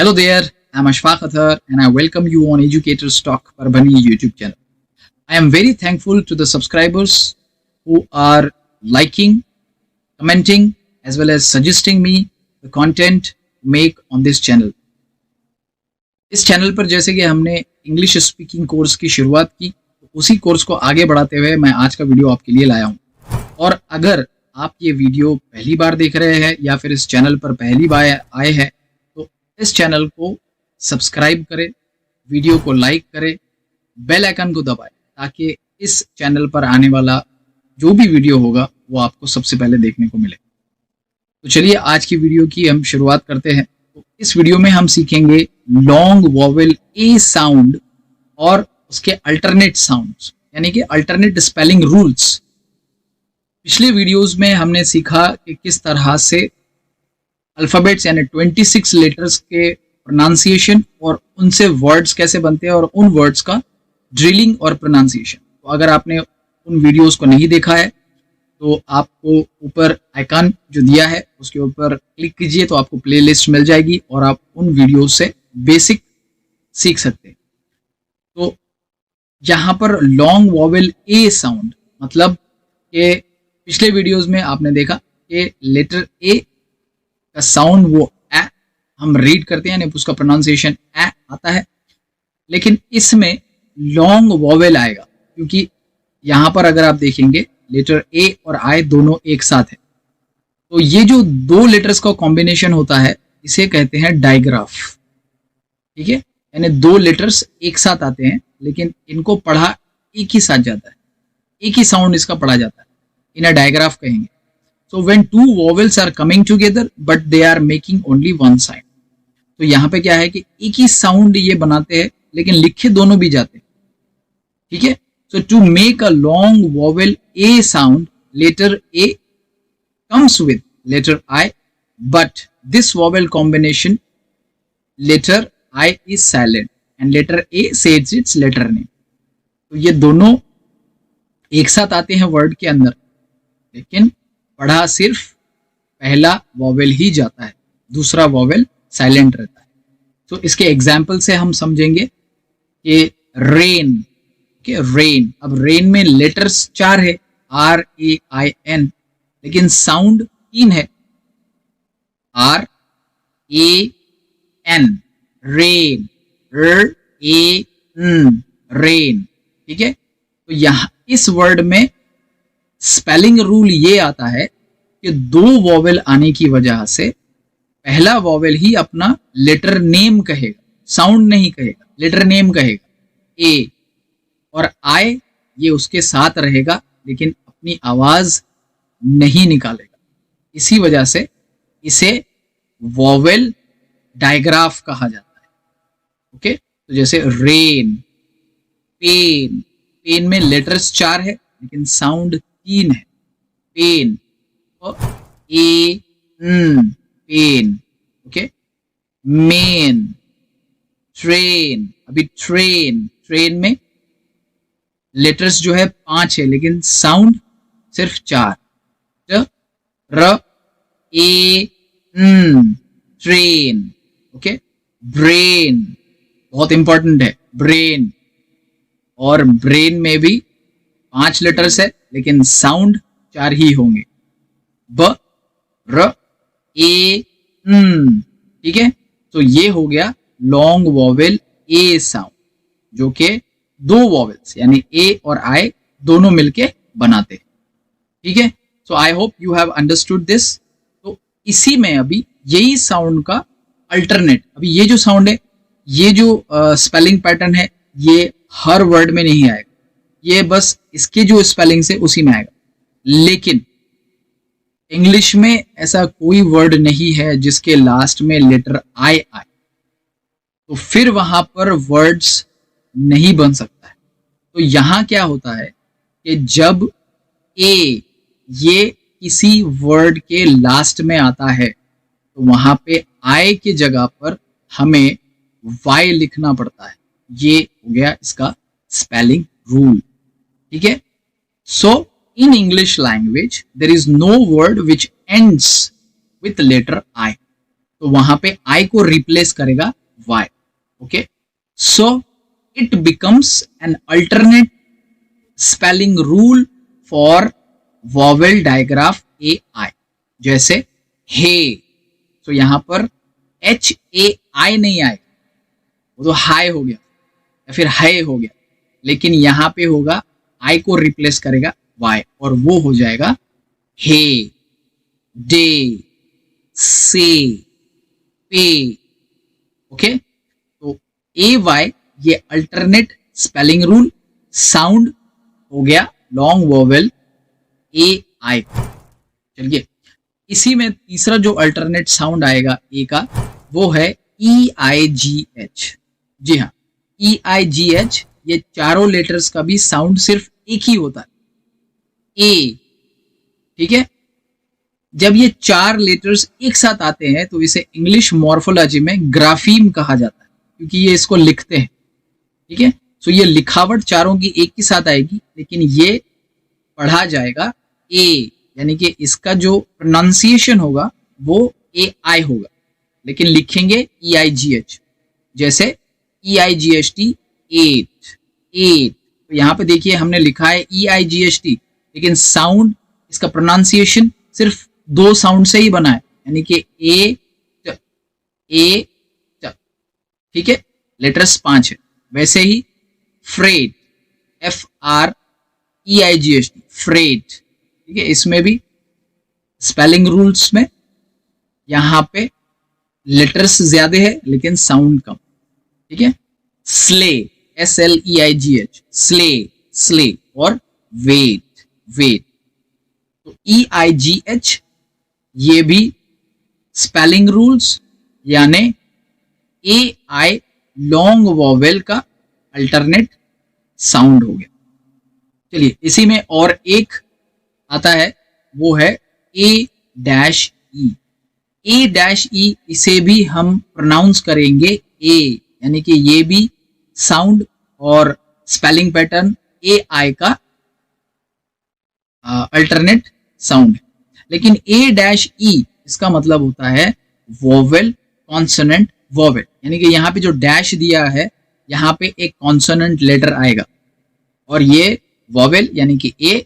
Hello there, I'm Ashfaq Athar and I welcome you on Educators Talk Parbhani YouTube channel. I am very thankful to the subscribers who are liking, commenting as well as suggesting me the content to make on this channel. इस channel पर जैसे कि हमने English speaking course की शुरुआत की, तो उसी कोर्स को आगे बढ़ाते हुए मैं आज का वीडियो आपके लिए लाया हूँ। और अगर आप ये वीडियो पहली बार देख रहे हैं या फिर इस चैनल पर पहली बार आए हैं तो इस चैनल को सब्सक्राइब करें, वीडियो को लाइक करें, बेल आइकन को दबाएं ताकि इस चैनल पर आने वाला जो भी वीडियो होगा वो आपको सबसे पहले देखने को मिले। तो चलिए आज की वीडियो की हम शुरुआत करते हैं। तो इस वीडियो में हम सीखेंगे लॉन्ग वॉवेल ए साउंड और उसके अल्टरनेट साउंड्स यानी कि अल्टरनेट स्पेलिंग रूल्स। पिछले वीडियोस में हमने सीखा कि किस तरह से अल्फाबेट्स यानी 26 लेटर्स के प्रोनाउंसिएशन और उनसे वर्ड्स कैसे बनते हैं और उन वर्ड्स का ड्रिलिंग और प्रोनाउंसिएशन। तो अगर आपने उन वीडियोस को नहीं देखा है तो आपको ऊपर आइकन जो दिया है उसके ऊपर क्लिक कीजिए तो आपको प्लेलिस्ट मिल जाएगी और आप उन वीडियोस से बेसिक सीख सकते हैं। तो यहाँ पर लॉन्ग वॉवेल ए साउंड मतलब कि पिछले वीडियोस में आपने देखा कि लेटर ए का साउंड वो ए हम रीड करते हैं यानी उसका प्रोनाउंसिएशन ए आता है, लेकिन इसमें लॉन्ग वॉवेल आएगा क्योंकि यहाँ पर अगर आप देखेंगे लेटर ए और आई दोनों एक साथ है। तो ये जो दो लेटर्स का कॉम्बिनेशन होता है इसे कहते हैं डायग्राफ। ठीक है, यानी दो लेटर्स एक साथ आते हैं लेकिन इनको पढ़ा एक ही साथ जाता है, एक ही साउंड इसका पढ़ा जाता है, इन्हें डायग्राफ कहेंगे। So when two vowels are coming together but they are making only one sound. तो यहाँ पे क्या है कि एक ही साउंड ये बनाते हैं लेकिन लिखे दोनों भी जाते हैं। ठीक है, so to make a long vowel A sound, letter A comes with letter I, but this vowel combination letter I is silent and letter A says its letter name. तो ये दोनों एक साथ आते हैं वर्ड के अंदर लेकिन पढ़ा सिर्फ पहला वॉवेल ही जाता है, दूसरा वॉवेल साइलेंट रहता है। तो इसके एग्जाम्पल से हम समझेंगे कि रेन के रेन, अब रेन में लेटर्स 4 है RAIN लेकिन साउंड 3 है RAN रेन रेन। ठीक है, तो यहाँ इस वर्ड में स्पेलिंग रूल ये आता है कि दो वॉवेल आने की वजह से पहला वॉवेल ही अपना लेटर नेम कहेगा, साउंड नहीं कहेगा, लेटर नेम कहेगा ए, और आई ये उसके साथ रहेगा लेकिन अपनी आवाज नहीं निकालेगा। इसी वजह से इसे वॉवेल डायग्राफ कहा जाता है। ओके, तो जैसे रेन, पेन, पेन में लेटर्स 4 है लेकिन साउंड 3 है पेन, और ए पेन। ओके, मेन, ट्रेन, अभी ट्रेन, ट्रेन में लेटर्स जो है 5 है लेकिन साउंड सिर्फ 4 र ए ट्रेन। ओके, ब्रेन बहुत इंपॉर्टेंट है, ब्रेन, और ब्रेन में भी 5 लेटर्स है लेकिन साउंड 4 ही होंगे ब र ए। ठीक है, तो ये हो गया लॉन्ग वॉवेल ए साउंड जो कि दो वॉवेल्स यानी ए और आई दोनों मिलके बनाते हैं। ठीक है, so I hope you have understood this. तो इसी में अभी यही साउंड का अल्टरनेट, अभी ये जो साउंड है, ये जो स्पेलिंग पैटर्न है ये हर वर्ड में नहीं आएगा, ये बस इसके जो स्पेलिंग से उसी में आएगा। लेकिन इंग्लिश में ऐसा कोई वर्ड नहीं है जिसके लास्ट में लेटर आई आए, तो फिर वहां पर वर्ड्स नहीं बन सकता है। तो यहां क्या होता है कि जब ए ये किसी वर्ड के लास्ट में आता है तो वहां पे आई की जगह पर हमें वाई लिखना पड़ता है। ये हो गया इसका स्पेलिंग रूल। ठीक है, so in English language there is no word which ends with letter I. तो वहां पे आई को रिप्लेस करेगा Y. Okay, so it becomes an alternate spelling rule for vowel digraph A I. जैसे हे, तो यहां पर एच ए आई नहीं आएगा, वो तो हाई हो गया या फिर हाई हो गया, लेकिन यहां पे होगा आई को रिप्लेस करेगा वाई और वो हो जाएगा हे, डे, से, पे. ओके, तो ए वाई ये अल्टरनेट स्पेलिंग रूल साउंड हो गया लॉन्ग वोवेल ए आई. चलिए, इसी में तीसरा जो अल्टरनेट साउंड आएगा ए का वो है ई आई जी एच. जी हाँ, ई आई जी एच ये चारों लेटर्स का भी साउंड सिर्फ एक ही होता है, ए. ठीक है, जब ये चार लेटर्स एक साथ आते हैं तो इसे इंग्लिश मॉर्फोलॉजी में ग्राफीम कहा जाता है, क्योंकि ये इसको लिखते हैं. ठीक है, सो ये लिखावट चारों की एक ही साथ आएगी, लेकिन ये पढ़ा जाएगा ए, यानी कि इसका जो प्रोनाउंसिएशन होगा वो ए आई होगा, लेकिन लिखेंगे ई आई जी एच. जैसे E I G H T, eight, eight. तो यहाँ पे देखिए हमने लिखा है E I G H T, लेकिन साउंड, इसका प्रोनाउंसिएशन सिर्फ दो साउंड से ही बना है, यानी कि ए ट, ए ट. ठीक है, लेटर्स 5 है. वैसे ही freight, F R E I G H T, freight. ठीक है, इसमें भी स्पेलिंग रूल्स में यहां पे लेटर्स ज्यादा है लेकिन साउंड कम. ठीक है, slay, S L E I G H, slay, slay. और वेट, वेट. तो ई आई जी एच ये भी स्पेलिंग रूल्स यानी ए आई लॉन्ग वॉवेल का अल्टरनेट साउंड हो गया. चलिए, इसी में और एक आता है, वो है ए डैश ई. ए डैश ई, इसे भी हम प्रोनाउंस करेंगे ए, यानी कि ये भी साउंड और स्पेलिंग पैटर्न ए आई का अल्टरनेट साउंड है. लेकिन ए डैश ई इसका मतलब होता है वोवेल कॉन्सोनेंट वोवेल, यानी कि यहाँ पे जो डैश दिया है यहाँ पे एक कॉन्सोनेंट लेटर आएगा और ये वोवेल यानी कि ए,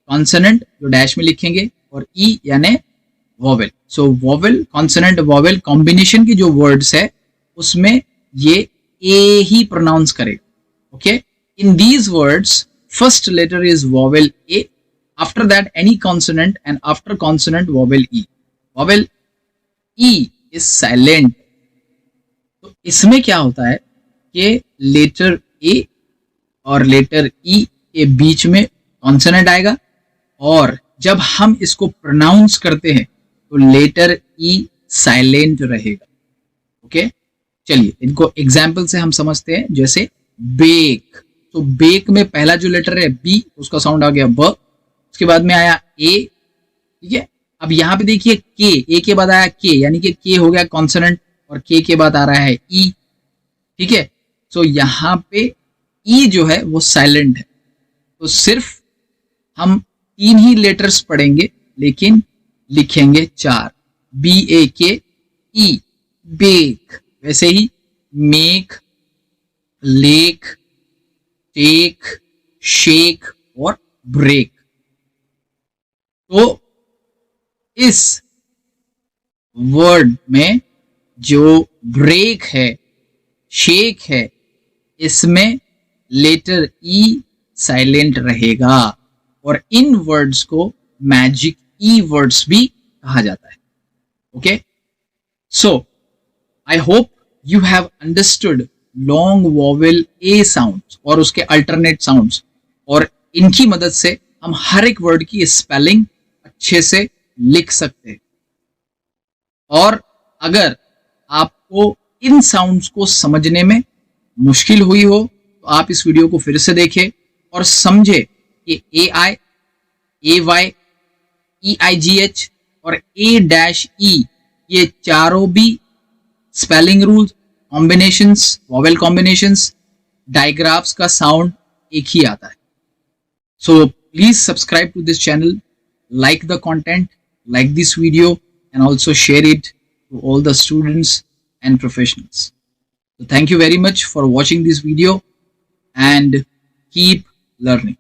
कॉन्सोनेंट जो डैश में लिखेंगे, और ई यानी vowel. So vowel consonant vowel combination की जो वर्ड्स है उसमें ये ए ही प्रोनाउंस करेगा. Okay, in these words first letter is vowel A, after that any consonant, and after consonant vowel e. vowel e is silent. तो इसमें क्या होता है कि लेटर ए और लेटर ई के बीच में कॉन्सोनेंट आएगा, और जब हम इसको प्रोनाउंस करते हैं तो लेटर ई साइलेंट रहेगा. ओके, चलिए इनको एग्जाम्पल से हम समझते हैं. जैसे बेक, तो बेक में पहला जो लेटर है बी, उसका साउंड आ गया ब. उसके बाद में आया ए. ठीक है, अब यहाँ पे देखिए के, ए के बाद आया के, यानी कि के हो गया कॉन्सोनेंट, और के के बाद आ रहा है ई. ठीक है, सो यहाँ पे ई जो है वो साइलेंट है. तो सिर्फ हम 3 ही लेटर्स पढ़ेंगे लेकिन लिखेंगे 4, बी ए के ई, बेक. वैसे ही मेक, लेक, टेक, शेक और ब्रेक. तो इस वर्ड में जो ब्रेक है, शेक है, इसमें लेटर ई साइलेंट रहेगा, और इन वर्ड्स को मैजिक ई वर्ड्स भी कहा जाता है. Okay, so I hope you have understood long vowel A sounds और उसके अल्टरनेट साउंड्स, और इनकी मदद से हम हर एक वर्ड की स्पेलिंग अच्छे से लिख सकते हैं. और अगर आपको इन साउंड्स को समझने में मुश्किल हुई हो तो आप इस वीडियो को फिर से देखें और समझे कि ए आई, ए Y, E I G H और ए डैश ई ये चारों भी spelling rules, combinations, vowel combinations, digraphs का साउंड एक ही आता है. So please subscribe to this channel, like the content, like this video, and also share it to all the students and professionals. So thank you very much for watching this video and keep learning.